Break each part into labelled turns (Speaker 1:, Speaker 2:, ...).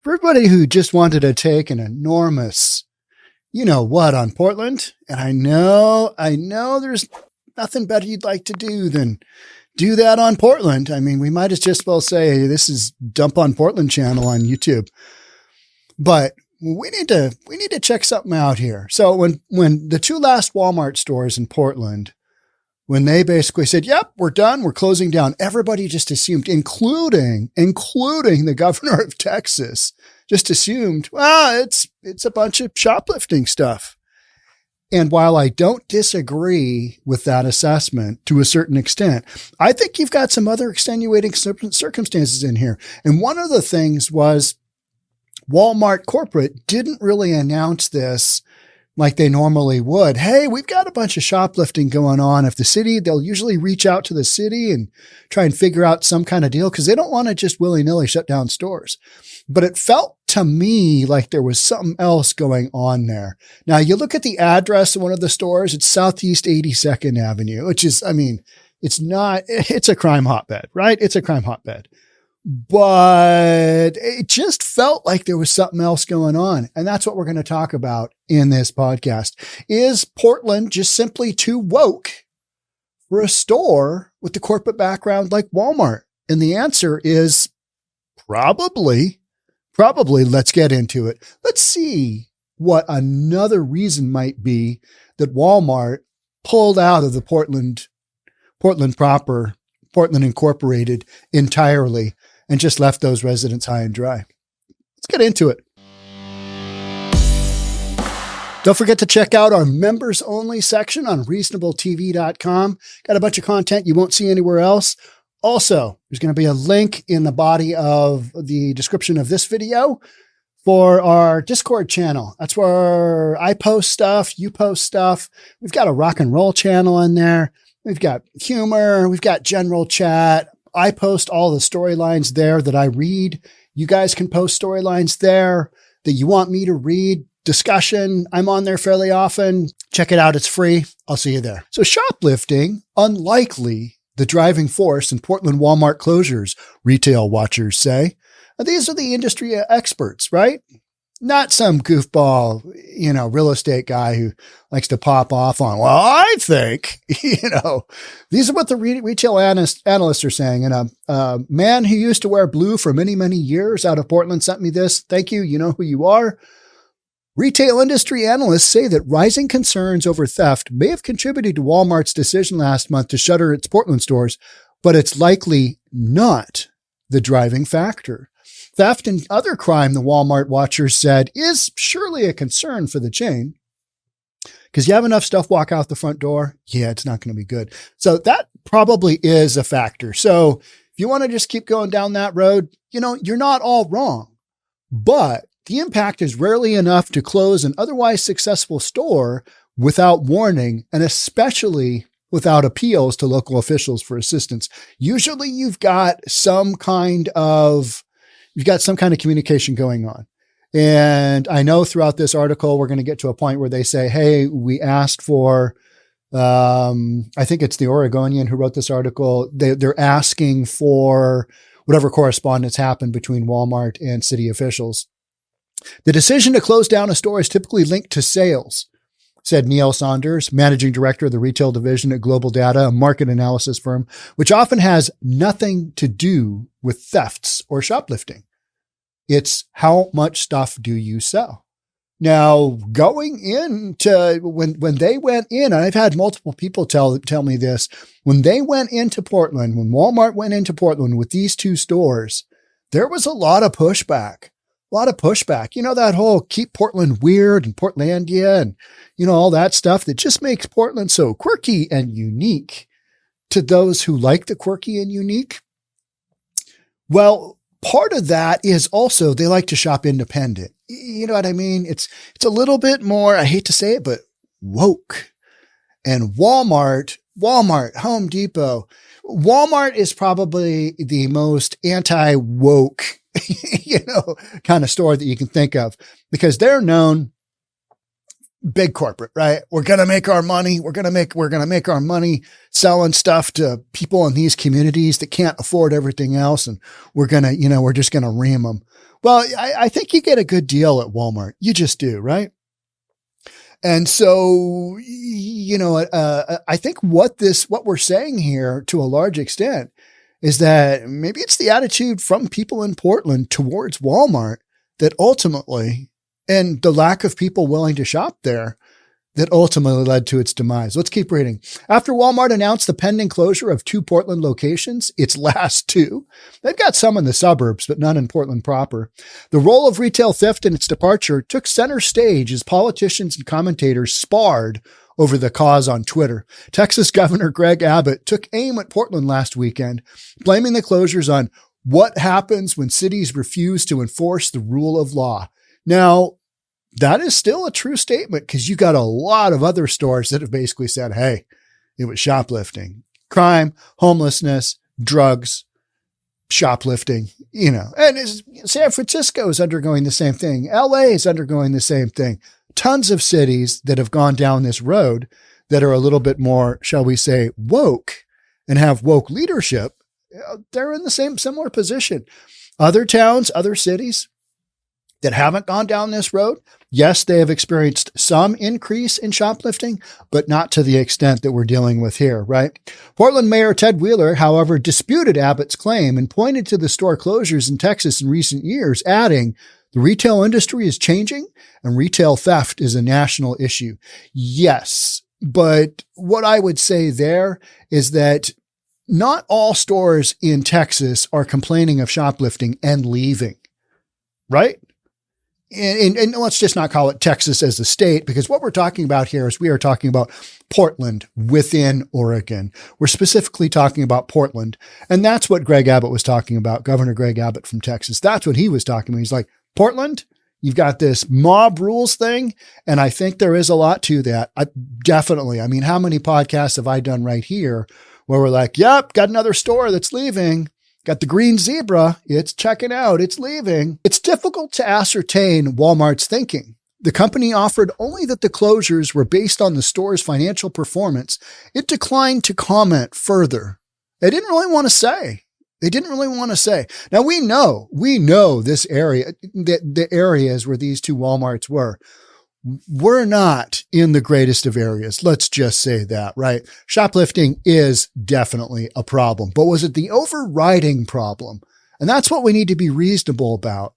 Speaker 1: For everybody who just wanted to take an enormous, you know what, on Portland, and I know there's nothing better you'd like to do than do that on Portland. I mean, we might as just well say, hey, this is Dump on Portland channel on YouTube, but we need to check something out here. So when the two last Walmart stores in Portland, when they basically said, yep, we're done, we're closing down, everybody just assumed, including the governor of Texas, just assumed, well, it's a bunch of shoplifting stuff. And while I don't disagree with that assessment to a certain extent, I think you've got some other extenuating circumstances in here. And one of the things was Walmart corporate didn't really announce this like they normally would. Hey, we've got a bunch of shoplifting going on. If the city, they'll usually reach out to the city and try and figure out some kind of deal because they don't want to just willy-nilly shut down stores. But it felt to me like there was something else going on there. Now, you look at the address of one of the stores, it's Southeast 82nd Avenue, which is, I mean, it's a crime hotbed, right? It's a crime hotbed. But it just felt like there was something else going on. And that's what we're going to talk about in this podcast. Is Portland just simply too woke for a store with the corporate background like Walmart? And the answer is probably. Let's get into it. Let's see what another reason might be that Walmart pulled out of the Portland Incorporated entirely and just left those residents high and dry. Let's get into it. Don't forget to check out our members only section on reasonabletv.com. Got a bunch of content you won't see anywhere else. Also, there's going to be a link in the body of the description of this video for our Discord channel. That's where I post stuff, you post stuff. We've got a rock and roll channel in there. We've got humor. We've got general chat. I post all the storylines there that I read. You guys can post storylines there that you want me to read. Discussion. I'm on there fairly often. Check it out. It's free. I'll see you there. So shoplifting, unlikely the driving force in Portland Walmart closures, retail watchers say. And these are the industry experts, right? Not some goofball, real estate guy who likes to pop off on, well, I think, these are what the retail analysts are saying. And a man who used to wear blue for many, many years out of Portland sent me this. Thank you. You know who you are. Retail industry analysts say that rising concerns over theft may have contributed to Walmart's decision last month to shutter its Portland stores, but it's likely not the driving factor. Theft and other crime, the Walmart watchers said, is surely a concern for the chain. Because you have enough stuff walk out the front door, yeah, it's not going to be good. So that probably is a factor. So if you want to just keep going down that road, you're not all wrong. But the impact is rarely enough to close an otherwise successful store without warning, and especially without appeals to local officials for assistance. Usually you've got some kind of communication going on. And I know throughout this article, we're going to get to a point where they say, hey, we asked for, I think it's the Oregonian who wrote this article. They're asking for whatever correspondence happened between Walmart and city officials. The decision to close down a store is typically linked to sales, said Neil Saunders, managing director of the retail division at GlobalData, a market analysis firm, which often has nothing to do with thefts or shoplifting. It's how much stuff do you sell? Now, going into when they went in, and I've had multiple people tell me this, when they went into Portland, when Walmart went into Portland with these two stores, there was a lot of pushback. That whole keep Portland weird and Portlandia and, all that stuff that just makes Portland so quirky and unique to those who like the quirky and unique. Well, part of that is also they like to shop independent. You know what I mean? It's a little bit more, I hate to say it, but woke. And Walmart, Home Depot, Walmart is probably the most anti-woke kind of store that you can think of, because they're known big corporate, right? We're going to make our money. We're going to make our money selling stuff to people in these communities that can't afford everything else. And we're just going to ream them. Well, I think you get a good deal at Walmart. You just do, right? And so, I think what we're saying here to a large extent is that maybe it's the attitude from people in Portland towards Walmart that ultimately, and the lack of people willing to shop there, that ultimately led to its demise. Let's keep reading. After Walmart announced the pending closure of 2 Portland locations, its last 2, they've got some in the suburbs, but none in Portland proper. The role of retail theft in its departure took center stage as politicians and commentators sparred over the cause on Twitter. Texas Governor Greg Abbott took aim at Portland last weekend, blaming the closures on what happens when cities refuse to enforce the rule of law. Now, that is still a true statement because you got a lot of other stores that have basically said, hey, it was shoplifting, crime, homelessness, drugs, shoplifting, and San Francisco is undergoing the same thing. LA is undergoing the same thing. Tons of cities that have gone down this road that are a little bit more, shall we say, woke and have woke leadership. They're in the similar position. Other towns, other cities that haven't gone down this road, yes, they have experienced some increase in shoplifting, but not to the extent that we're dealing with here, right? Portland Mayor Ted Wheeler, however, disputed Abbott's claim and pointed to the store closures in Texas in recent years, adding, the retail industry is changing and retail theft is a national issue. Yes, but what I would say there is that not all stores in Texas are complaining of shoplifting and leaving, right? And let's just not call it Texas as a state, because what we're talking about here is we are talking about Portland within Oregon. We're specifically talking about Portland. And that's what Greg Abbott was talking about, Governor Greg Abbott from Texas. That's what he was talking about. He's like, Portland, you've got this mob rules thing. And I think there is a lot to that. Definitely. I mean, how many podcasts have I done right here where we're like, yep, got another store that's leaving. Got the green zebra. It's checking out. It's leaving. It's difficult to ascertain Walmart's thinking. The company offered only that the closures were based on the store's financial performance. It declined to comment further. They didn't really want to say. Now we know this area, the areas where these 2 Walmarts were not in the greatest of areas. Let's just say that, right? Shoplifting is definitely a problem, but was it the overriding problem? And that's what we need to be reasonable about.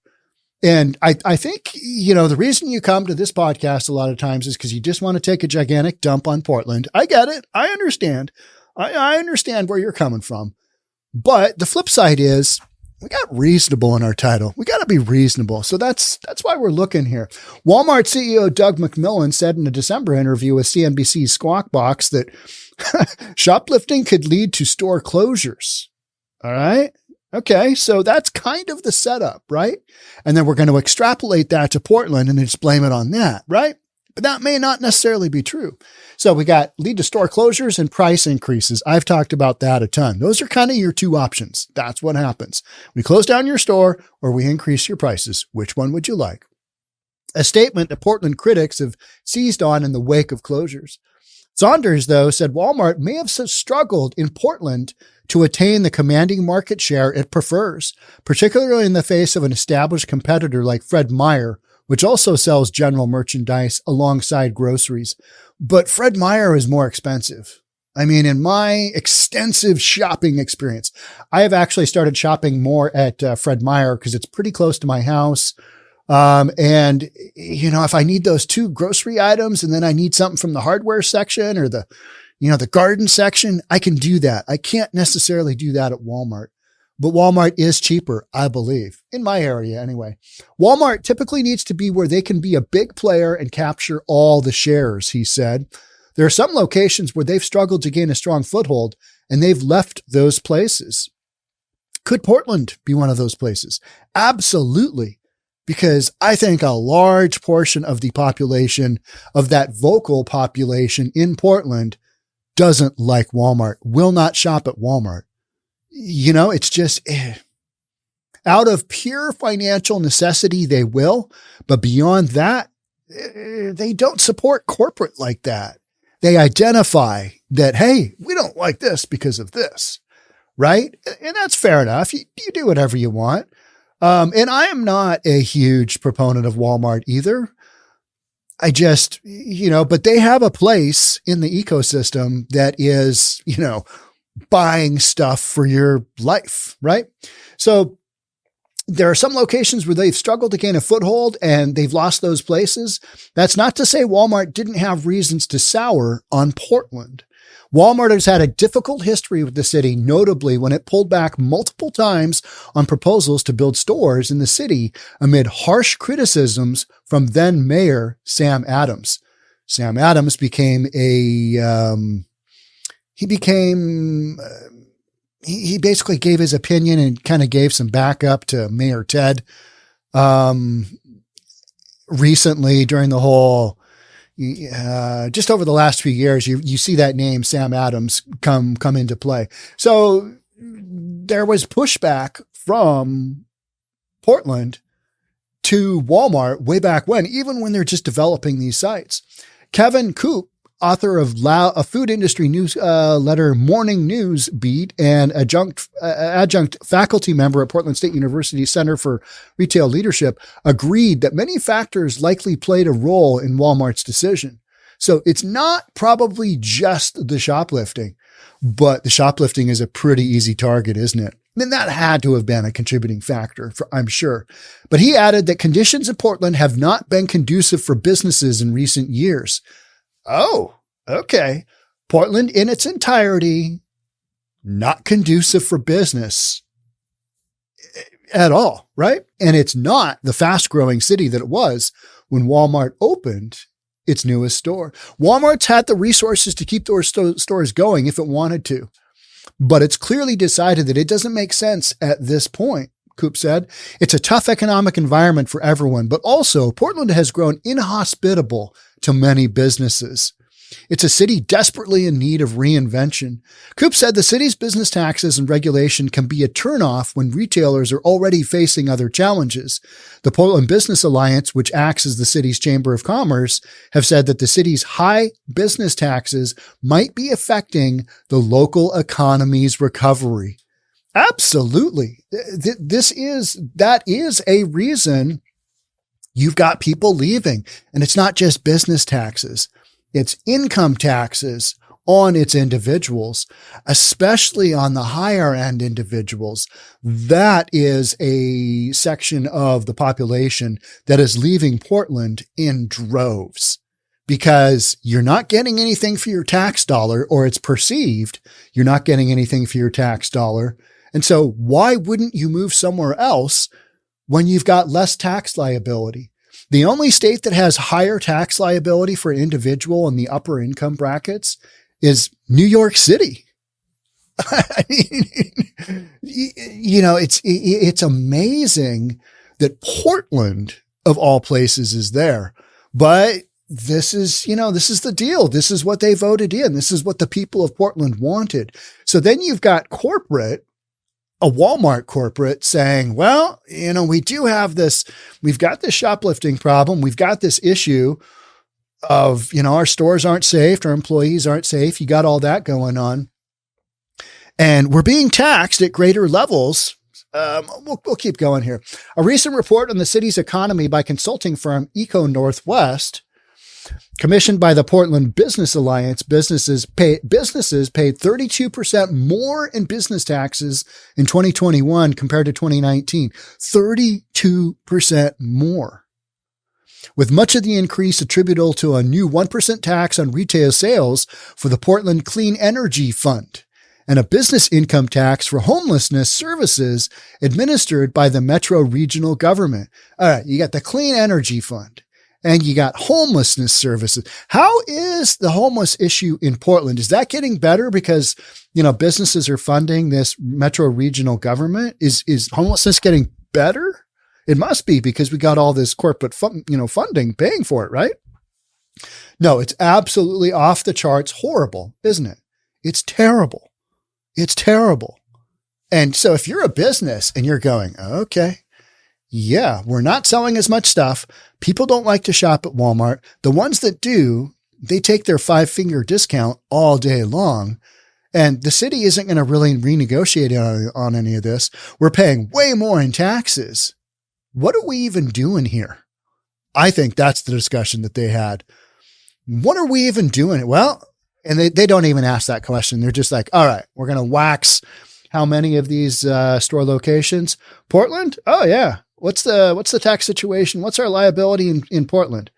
Speaker 1: And I think, the reason you come to this podcast a lot of times is because you just want to take a gigantic dump on Portland. I get it. I understand. I understand where you're coming from. But the flip side is we got reasonable in our title. We got to be reasonable. So that's why we're looking here. Walmart CEO Doug McMillon said in a December interview with CNBC's Squawk Box that shoplifting could lead to store closures. All right. Okay. So that's kind of the setup, right? And then we're going to extrapolate that to Portland and then just blame it on that, right? But that may not necessarily be true. So we got lead to store closures and price increases. I've talked about that a ton. Those are kind of your 2 options. That's what happens. We close down your store or we increase your prices. Which one would you like? A statement that Portland critics have seized on in the wake of closures. Saunders, though, said Walmart may have struggled in Portland to attain the commanding market share it prefers, particularly in the face of an established competitor like Fred Meyer, which also sells general merchandise alongside groceries. But Fred Meyer is more expensive. I mean, in my extensive shopping experience, I have actually started shopping more at Fred Meyer because it's pretty close to my house. And if I need those 2 grocery items and then I need something from the hardware section or the garden section, I can do that. I can't necessarily do that at Walmart. But Walmart is cheaper, I believe, in my area anyway. Walmart typically needs to be where they can be a big player and capture all the shares, he said. There are some locations where they've struggled to gain a strong foothold and they've left those places. Could Portland be one of those places? Absolutely. Because I think a large portion of the population, of that vocal population in Portland, doesn't like Walmart, will not shop at Walmart. It's just out of pure financial necessity, they will. But beyond that, they don't support corporate like that. They identify that, hey, we don't like this because of this, right? And that's fair enough. You do whatever you want. And I am not a huge proponent of Walmart either. I just, but they have a place in the ecosystem that is, buying stuff for your life, right? So there are some locations where they've struggled to gain a foothold and they've lost those places. That's not to say Walmart didn't have reasons to sour on Portland. Walmart has had a difficult history with the city, notably when it pulled back multiple times on proposals to build stores in the city amid harsh criticisms from then Mayor Sam Adams. Sam Adams became he basically gave his opinion and kind of gave some backup to Mayor Ted. Recently during the whole, just over the last few years, you see that name, Sam Adams, come into play. So there was pushback from Portland to Walmart way back when, even when they're just developing these sites. Kevin Koop, author of a food industry newsletter, Morning News Beat, and adjunct faculty member at Portland State University Center for Retail Leadership, agreed that many factors likely played a role in Walmart's decision. So it's not probably just the shoplifting, but the shoplifting is a pretty easy target, isn't it? And that had to have been a contributing factor, I'm sure. But he added that conditions in Portland have not been conducive for businesses in recent years. Oh, okay. Portland in its entirety, not conducive for business at all, right? And it's not the fast-growing city that it was when Walmart opened its newest store. Walmart's had the resources to keep those stores going if it wanted to, but it's clearly decided that it doesn't make sense at this point. Coop said, it's a tough economic environment for everyone, but also Portland has grown inhospitable to many businesses. It's a city desperately in need of reinvention. Coop said the city's business taxes and regulation can be a turnoff when retailers are already facing other challenges. The Portland Business Alliance, which acts as the city's chamber of commerce, have said that the city's high business taxes might be affecting the local economy's recovery. Absolutely. That is a reason you've got people leaving. And it's not just business taxes. It's income taxes on its individuals, especially on the higher end individuals. That is a section of the population that is leaving Portland in droves because you're not getting anything for your tax dollar, or it's perceived you're not getting anything for your tax dollar. And so why wouldn't you move somewhere else when you've got less tax liability? The only state that has higher tax liability for an individual in the upper income brackets is New York City. I mean, it's amazing that Portland, of all places, is there. But this is the deal. This is what they voted in. This is what the people of Portland wanted. So then you've got a Walmart corporate saying, well, we do have this, we've got this shoplifting problem. We've got this issue of, our stores aren't safe, our employees aren't safe. You got all that going on. And we're being taxed at greater levels. We'll keep going here. A recent report on the city's economy by consulting firm Eco Northwest, commissioned by the Portland Business Alliance, businesses paid 32% more in business taxes in 2021 compared to 2019. 32% more. With much of the increase attributable to a new 1% tax on retail sales for the Portland Clean Energy Fund and a business income tax for homelessness services administered by the Metro Regional Government. All right, you got the Clean Energy Fund. And you got homelessness services. How is the homeless issue in Portland? Is that getting better because, businesses are funding this Metro Regional Government? Is homelessness getting better? It must be, because we got all this corporate funding paying for it, right? No, it's absolutely off the charts horrible, isn't it? It's terrible. It's terrible. And so if you're a business and you're going, okay, yeah, we're not selling as much stuff. People don't like to shop at Walmart. The ones that do, they take their 5-finger discount all day long. And the city isn't going to really renegotiate on any of this. We're paying way more in taxes. What are we even doing here? I think that's the discussion that they had. What are we even doing? Well, and they don't even ask that question. They're just like, all right, we're going to wax how many of these store locations? Portland? Oh, yeah. What's the tax situation? What's our liability in Portland?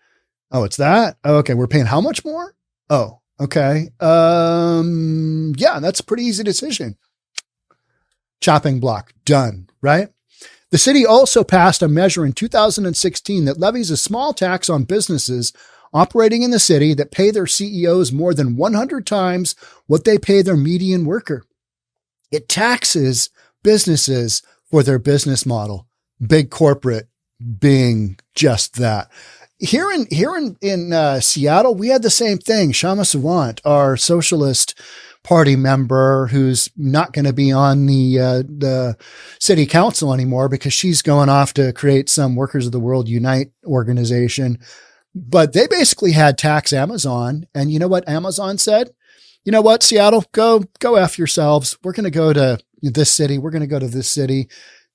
Speaker 1: Oh, it's that? Oh, okay. We're paying how much more? Oh, okay. Yeah, that's a pretty easy decision. Chopping block. Done, right? The city also passed a measure in 2016 that levies a small tax on businesses operating in the city that pay their CEOs more than 100 times what they pay their median worker. It taxes businesses for their business model. Big corporate being just that. Here in Seattle, we had the same thing. Shama Sawant, our Socialist Party member, who's not going to be on the city council anymore because she's going off to create some Workers of the World Unite organization. But they basically had tax Amazon, and you know what Amazon said? You know what, Seattle, go F yourselves. We're going to go to this city. We're going to go to this city.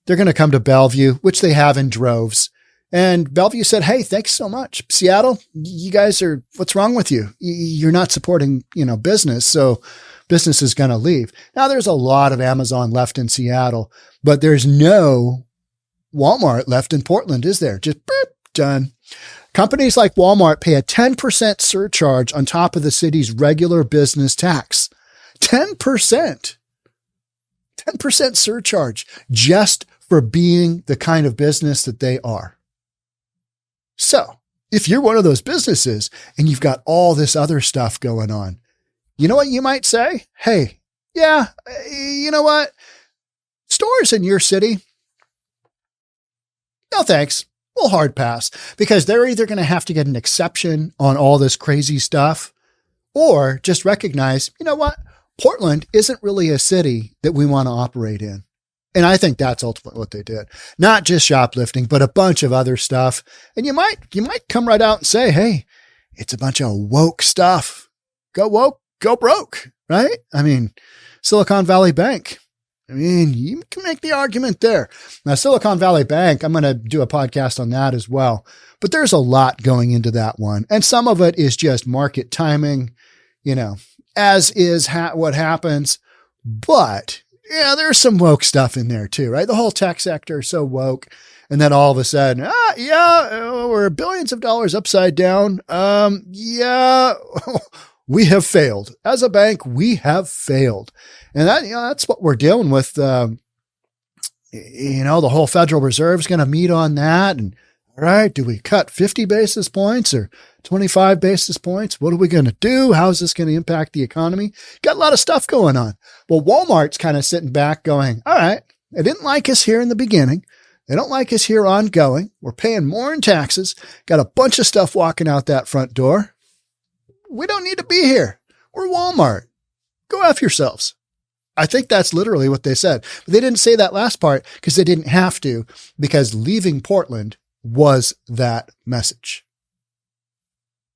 Speaker 1: They're going to come to Bellevue, which they have in droves. And Bellevue said, hey, thanks so much. Seattle, you guys what's wrong with you? You're not supporting, business. So business is going to leave. Now there's a lot of Amazon left in Seattle, but there's no Walmart left in Portland, is there? Just done. Companies like Walmart pay a 10% surcharge on top of the city's regular business tax. 10%. 10% surcharge just for being the kind of business that they are. So if you're one of those businesses and you've got all this other stuff going on, you know what you might say? Hey, yeah, you know what? Stores in your city, no thanks. We'll hard pass, because they're either going to have to get an exception on all this crazy stuff or just recognize, you know what? Portland isn't really a city that we want to operate in. And I think that's ultimately what they did. Not just shoplifting, but a bunch of other stuff. And you might come right out and say, hey, it's a bunch of woke stuff. Go woke, go broke, right? I mean, Silicon Valley Bank. I mean, you can make the argument there. Now, Silicon Valley Bank, I'm going to do a podcast on that as well. But there's a lot going into that one. And some of it is just market timing, as is what happens. But yeah, there's some woke stuff in there too, right? The whole tech sector is so woke. And then all of a sudden, we're billions of dollars upside down. Yeah, we have failed. As a bank, we have failed. And that's what we're dealing with. The whole Federal Reserve is going to meet on that. And all right, do we cut 50 basis points or 25 basis points? What are we going to do? How is this going to impact the economy? Got a lot of stuff going on. Well, Walmart's kind of sitting back going, all right, they didn't like us here in the beginning. They don't like us here ongoing. We're paying more in taxes. Got a bunch of stuff walking out that front door. We don't need to be here. We're Walmart. Go F yourselves. I think that's literally what they said. But they didn't say that last part because they didn't have to, because leaving Portland was that message.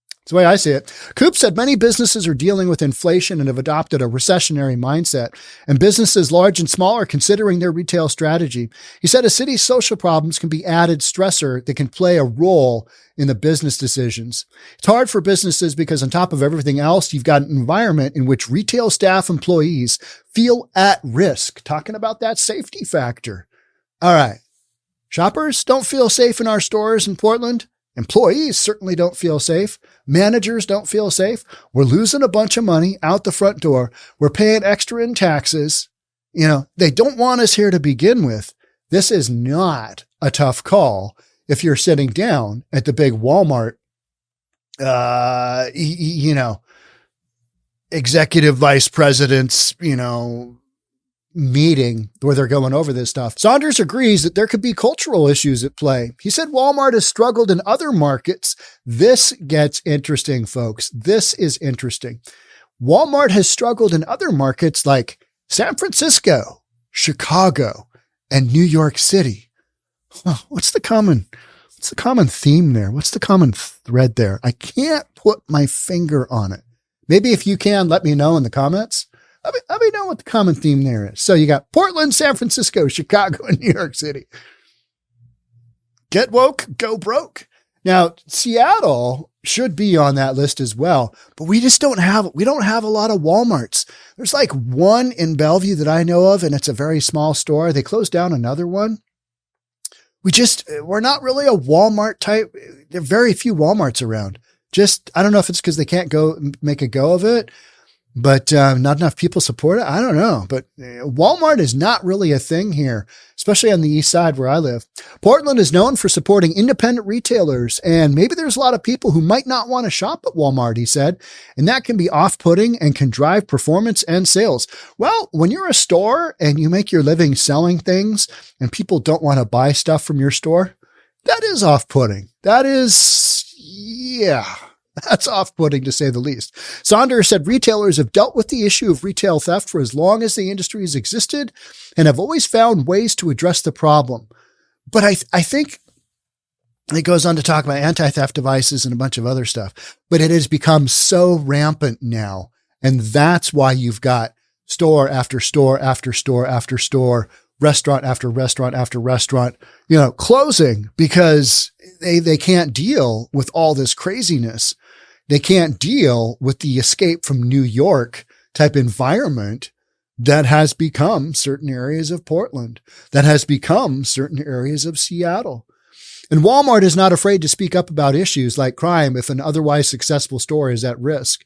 Speaker 1: That's the way I see it. Coop said many businesses are dealing with inflation and have adopted a recessionary mindset, and businesses large and small are considering their retail strategy. He said a city's social problems can be added stressor that can play a role in the business decisions. It's hard for businesses because on top of everything else, you've got an environment in which retail staff employees feel at risk. Talking about that safety factor. All right. Shoppers don't feel safe in our stores in Portland. Employees certainly don't feel safe. Managers don't feel safe. We're losing a bunch of money out the front door. We're paying extra in taxes. They don't want us here to begin with. This is not a tough call if you're sitting down at the big Walmart, executive vice presidents, meeting where they're going over this stuff. Saunders agrees that there could be cultural issues at play. He said Walmart has struggled in other markets. This gets interesting, folks. This is interesting. Walmart has struggled in other markets like San Francisco, Chicago, and New York City. What's the common theme there? What's the common thread there? I can't put my finger on it. Maybe if you can, let me know in the comments. Let me know what the common theme there is. So you got Portland, San Francisco, Chicago, and New York City. Get woke, go broke. Now, Seattle should be on that list as well, but we don't have a lot of Walmarts. There's like one in Bellevue that I know of, and it's a very small store. They closed down another one. We're not really a Walmart type. There are very few Walmarts around. I don't know if it's because they can't go make a go of it, but not enough people support it. I don't know, but Walmart is not really a thing here, especially on the east side where I live. Portland is known for supporting independent retailers, and maybe there's a lot of people who might not want to shop at Walmart, he said, and that can be off-putting and can drive performance and sales. Well, when you're a store and you make your living selling things and people don't want to buy stuff from your store, that is off-putting. That's off-putting to say the least. Saunders said retailers have dealt with the issue of retail theft for as long as the industry has existed and have always found ways to address the problem. But I think it goes on to talk about anti-theft devices and a bunch of other stuff, but it has become so rampant now. And that's why you've got store after store after store after store, restaurant after restaurant after restaurant, closing because they can't deal with all this craziness. They can't deal with the escape from New York type environment that has become certain areas of Portland, that has become certain areas of Seattle. And Walmart is not afraid to speak up about issues like crime if an otherwise successful store is at risk.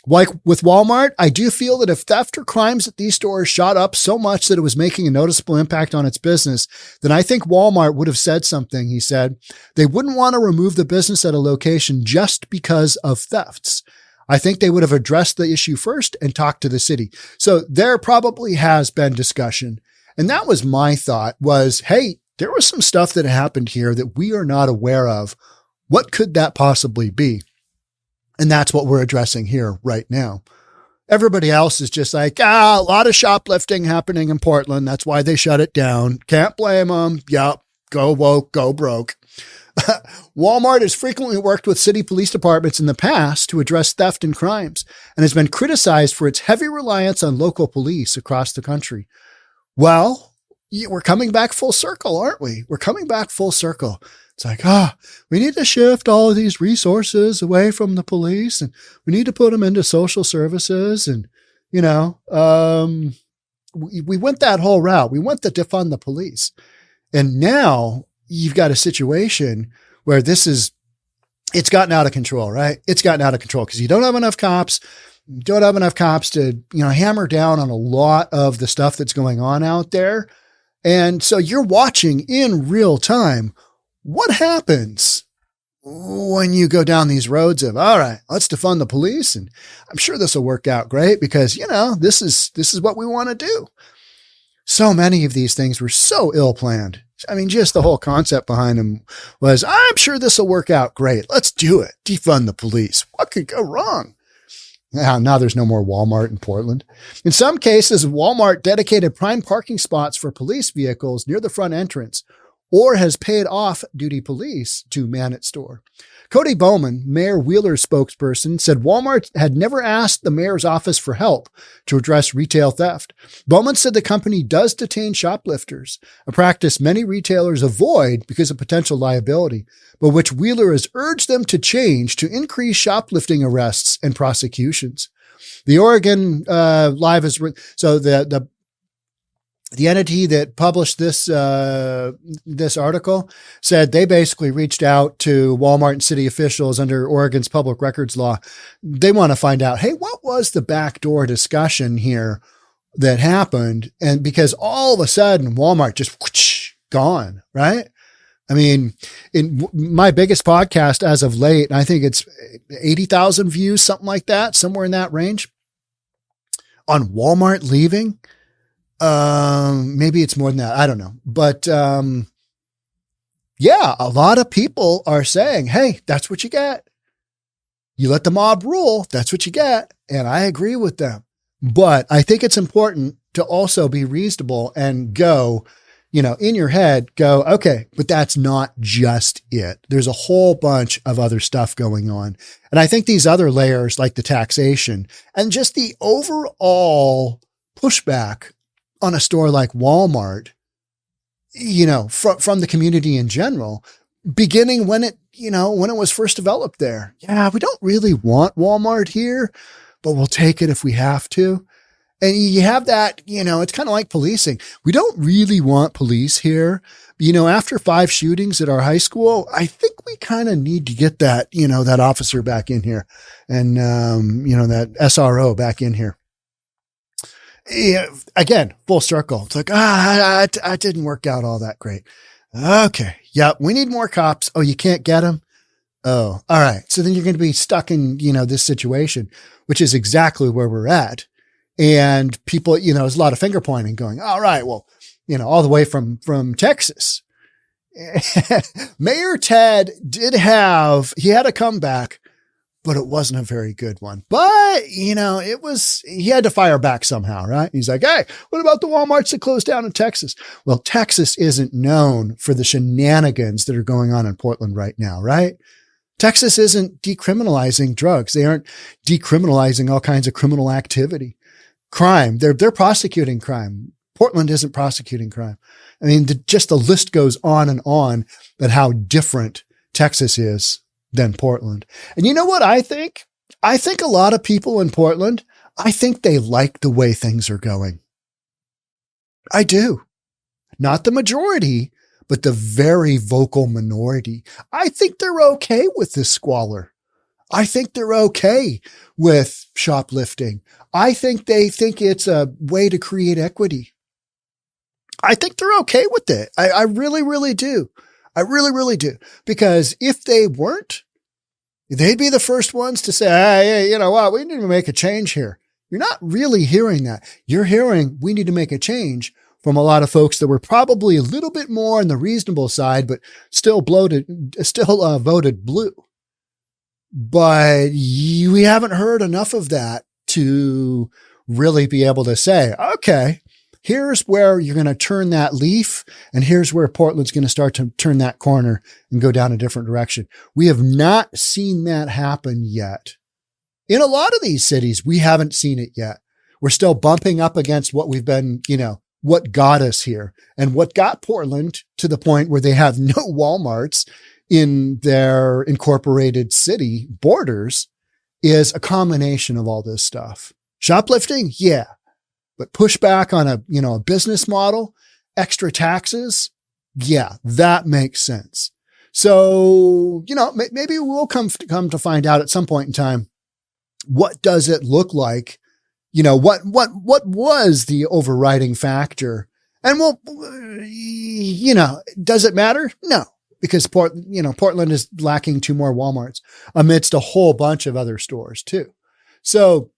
Speaker 1: Like with Walmart, I do feel that if theft or crimes at these stores shot up so much that it was making a noticeable impact on its business, then I think Walmart would have said something, he said. They wouldn't want to remove the business at a location just because of thefts. I think they would have addressed the issue first and talked to the city. So there probably has been discussion. And that was my thought was, hey, there was some stuff that happened here that we are not aware of. What could that possibly be? And that's what we're addressing here right now. Everybody else is just like, a lot of shoplifting happening in Portland. That's why they shut it down. Can't blame them. Yep. Go woke, go broke. Walmart has frequently worked with city police departments in the past to address theft and crimes and has been criticized for its heavy reliance on local police across the country. Well, we're coming back full circle, aren't we? We're coming back full circle. It's like, we need to shift all of these resources away from the police and we need to put them into social services. And, we went that whole route. We went to defund the police. And now you've got a situation where it's gotten out of control, right? It's gotten out of control because you don't have enough cops. You don't have enough cops to, hammer down on a lot of the stuff that's going on out there. And so you're watching in real time what happens when you go down these roads of, all right, let's defund the police. And I'm sure this will work out great because, this is what we want to do. So many of these things were so ill-planned. I mean, just the whole concept behind them was, I'm sure this will work out great. Let's do it. Defund the police. What could go wrong? Now there's no more Walmart in Portland. In some cases, Walmart dedicated prime parking spots for police vehicles near the front entrance or has paid off duty police to man its store. Cody Bowman, Mayor Wheeler's spokesperson, said Walmart had never asked the mayor's office for help to address retail theft. Bowman said the company does detain shoplifters, a practice many retailers avoid because of potential liability, but which Wheeler has urged them to change to increase shoplifting arrests and prosecutions. The Oregon Live is so the entity that published this article said they basically reached out to Walmart and city officials under Oregon's public records law. They want to find out, hey, what was the backdoor discussion here that happened? And because all of a sudden Walmart just gone, right? I mean, in my biggest podcast as of late, and I think it's 80,000 views, something like that, somewhere in that range, on Walmart leaving. Maybe it's more than that. I don't know. But, yeah, a lot of people are saying, hey, that's what you get. You let the mob rule. That's what you get. And I agree with them. But I think it's important to also be reasonable and go, in your head go, okay, but that's not just it. There's a whole bunch of other stuff going on. And I think these other layers, like the taxation and just the overall pushback on a store like Walmart, from the community in general, beginning when it was first developed there. Yeah, we don't really want Walmart here, but we'll take it if we have to. And you have that, it's kind of like policing. We don't really want police here. After 5 shootings at our high school, I think we kind of need to get that, that officer back in here and, that SRO back in here. Yeah, again, full circle. It's like, it didn't work out all that great. Okay. Yep. We need more cops. Oh, you can't get them. Oh, all right. So then you're going to be stuck in, this situation, which is exactly where we're at. And people, there's a lot of finger pointing going, all right, well, all the way from Texas. Mayor Ted he had a comeback, but it wasn't a very good one. But, he had to fire back somehow, right? He's like, hey, what about the Walmarts that closed down in Texas? Well, Texas isn't known for the shenanigans that are going on in Portland right now, right? Texas isn't decriminalizing drugs. They aren't decriminalizing all kinds of criminal activity. Crime, they're prosecuting crime. Portland isn't prosecuting crime. I mean, just the list goes on and on about how different Texas is than Portland. And you know what I think? I think a lot of people in Portland, I think they like the way things are going. I do. Not the majority, but the very vocal minority. I think they're okay with this squalor. I think they're okay with shoplifting. I think they think it's a way to create equity. I think they're okay with it. I really, really do. I really, really do. Because if they weren't, they'd be the first ones to say, hey, you know what? We need to make a change here. You're not really hearing that. You're hearing we need to make a change from a lot of folks that were probably a little bit more on the reasonable side, but still voted blue. But we haven't heard enough of that to really be able to say, okay, here's where you're going to turn that leaf, and here's where Portland's going to start to turn that corner and go down a different direction. We have not seen that happen yet. In a lot of these cities, we haven't seen it yet. We're still bumping up against what we've been, what got us here and what got Portland to the point where they have no Walmarts in their incorporated city borders is a combination of all this stuff. Shoplifting? Yeah. But pushback on a business model, extra taxes. Yeah, that makes sense. So, maybe we'll come to find out at some point in time, what does it look like? What was the overriding factor? And does it matter? No. Because Portland is lacking 2 more Walmarts amidst a whole bunch of other stores too. So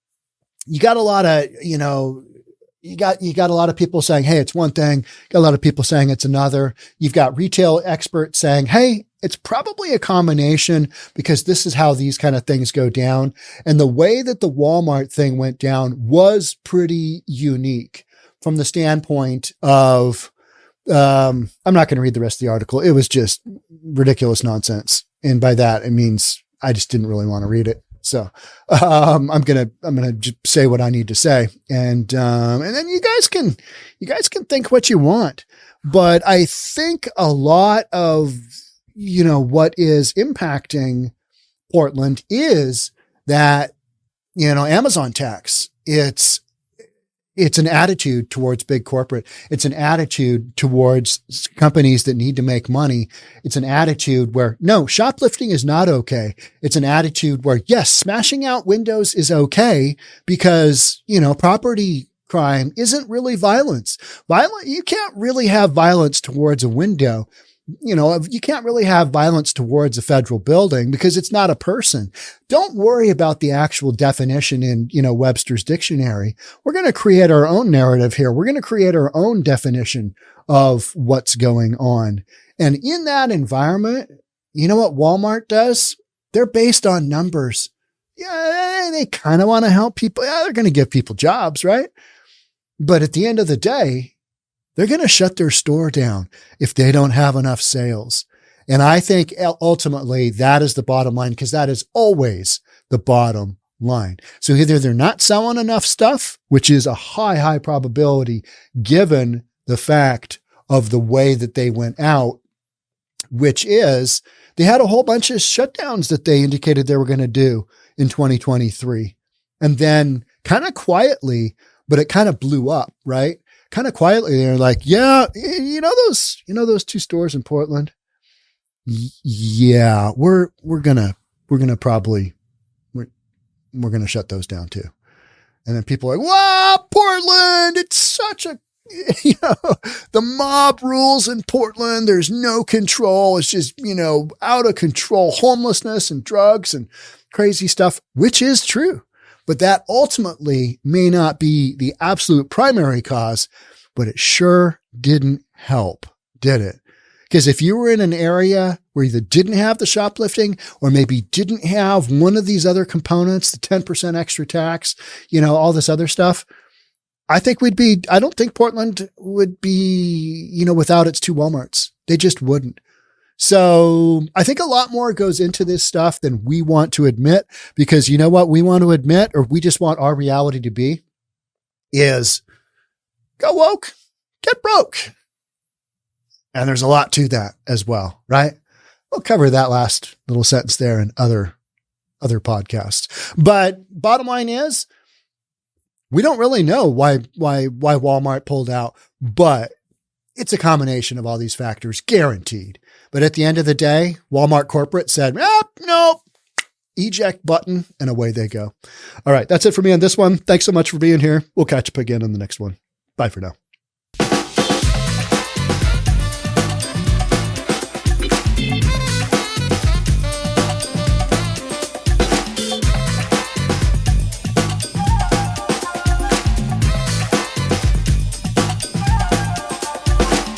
Speaker 1: you got a lot of, you got a lot of people saying, hey, it's one thing. You got a lot of people saying it's another. You've got retail experts saying, hey, it's probably a combination because this is how these kind of things go down. And the way that the Walmart thing went down was pretty unique from the standpoint of, I'm not going to read the rest of the article. It was just ridiculous nonsense. And by that, it means I just didn't really want to read it. So, I'm going to just say what I need to say. And then you guys can think what you want, but I think a lot of, what is impacting Portland is that, Amazon tax. It's an attitude towards big corporate. It's an attitude towards companies that need to make money. It's an attitude where, no, shoplifting is not okay. It's an attitude where, yes, smashing out windows is okay because, property crime isn't really violence. You can't really have violence towards a window. You can't really have violence towards a federal building because it's not a person. Don't worry about the actual definition in, Webster's dictionary. We're going to create our own narrative here. We're going to create our own definition of what's going on. And in that environment, you know what Walmart does? They're based on numbers. Yeah, they kind of want to help people. Yeah, they're going to give people jobs, right? But at the end of the day, they're going to shut their store down if they don't have enough sales. And I think ultimately that is the bottom line, because that is always the bottom line. So either they're not selling enough stuff, which is a high probability given the fact of the way that they went out, which is they had a whole bunch of shutdowns that they indicated they were going to do in 2023. And then kind of quietly, but it kind of blew up, right? Kind of quietly, they're like, yeah, those 2 stores in Portland. Yeah, we're going to shut those down too. And then people are like, wow, Portland, it's such a, the mob rules in Portland. There's no control. It's just, out of control, homelessness and drugs and crazy stuff, which is true. But that ultimately may not be the absolute primary cause, but it sure didn't help, did it? Because if you were in an area where either didn't have the shoplifting or maybe didn't have one of these other components, the 10% extra tax, all this other stuff, I don't think Portland would be, without its 2 Walmarts. They just wouldn't. So I think a lot more goes into this stuff than we want to admit, because you know what we want to admit, or we just want our reality to be, is go woke, get broke. And there's a lot to that as well, right? We'll cover that last little sentence there in other podcasts. But bottom line is, we don't really know why Walmart pulled out, but it's a combination of all these factors, guaranteed. But at the end of the day, Walmart corporate said, nope, eject button, and away they go. All right, that's it for me on this one. Thanks so much for being here. We'll catch up again on the next one. Bye for now.